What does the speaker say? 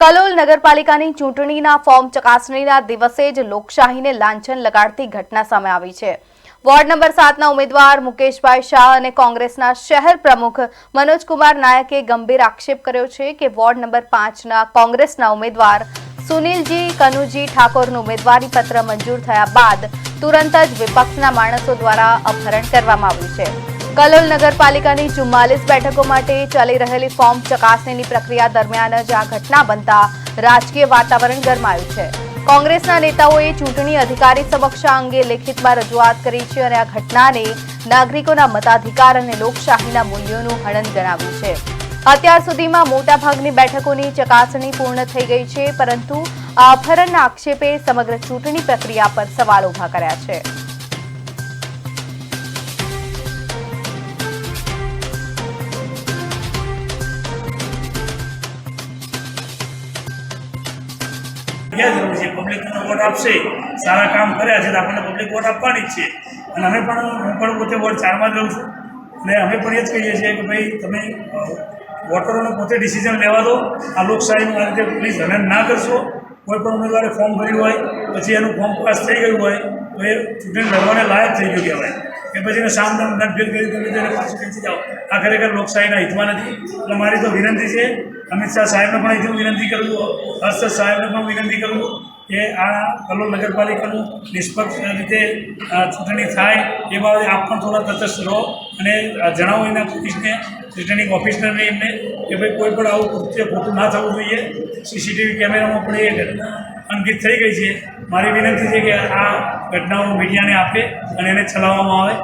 કલોલ નગરપાલિકાની ચૂંટણીના ફોર્મ ચકાસણીના દિવસે જ લોકશાહીને લાંછન લગાડતી ઘટના સામે આવી છે। વોર્ડ નંબર 7ના ઉમેદવાર મુકેશભાઈ શાહ અને કોંગ્રેસના શહેર પ્રમુખ મનોજકુમાર નાયકે ગંભીર આક્ષેપ કર્યો છે કે વોર્ડ નંબર 5ના કોંગ્રેસના ઉમેદવાર સુનિલજી કનુજી ઠાકોરનું ઉમેદવારી પત્ર મંજૂર થયા બાદ તુરંત જ વિપક્ષના માણસો દ્વારા અપહરણ કરવામાં આવ્યું છે। કલોલ નગરપાલિકાની 44 બેઠકો માટે ચાલી રહેલી ફોર્મ ચકાસણીની પ્રક્રિયા દરમિયાન જ આ ઘટના બનતા રાજકીય વાતાવરણ ગરમાયું છે। કોંગ્રેસના નેતાઓએ ચૂંટણી અધિકારી સમક્ષ આ અંગે લેખિતમાં રજૂઆત કરી છે અને આ ઘટનાને નાગરિકોના મતાધિકાર અને લોકશાહીના મૂલ્યોનું હનન ગણાવ્યું છે। અત્યાર સુધીમાં મોટાભાગની બેઠકોની ચકાસણી પૂર્ણ થઈ ગઈ છે, પરંતુ આ અપહરણના આક્ષેપે સમગ્ર ચૂંટણી પ્રક્રિયા પર સવાલ ઉભા કર્યા છે। पब्लिक वोट आपसे सारा काम करे अपने पब्लिक वोट आपवानी ज छे अने अमे पण हूँ पण पोते वोट 4 में जाऊँ छूँ अने अमे पण ए ज कहीए छीए कि भाई तमे वोटरों पोते डिसिजन लेवा दो। आ लोकशाहीनुं आ रीते प्लीज हनन ना करशो। कोईपण उम्मीदवारे फॉर्म भर्युं होय पछी एनुं फॉर्म पास थई गयुं होय तो ए चूंटणी लड़वाने लायक थई गयुं कहेवाय के पछी सामने गठभेद करी तमे तेने पाछुं खेंची जाओ। आ खरेखर लोकशाहीना हितमां नथी। એટલે મારી તો વિનંતી છે અમિત શાહ સાહેબને પણ અહીંથી વિનંતી કરું છું, હર્ષદ સાહેબને પણ વિનંતી કરું છું કે આ કલોલ નગરપાલિકાનું નિષ્પક્ષ રીતે ચૂંટણી થાય એ બાબતે આપ પણ થોડા તટસ્થ રહો અને જણાવો એના પોલીસને રિટર્નિંગ ઓફિસરને એમને કે ભાઈ કોઈ પણ આવું કૃત્ય ખોટું ના થવું જોઈએ। સીસીટીવી કેમેરામાં પણ એ ઘટના અંકિત થઈ ગઈ છે। મારી વિનંતી છે કે આ ઘટનાઓ મીડિયાને આપે અને એને ચલાવવામાં આવે।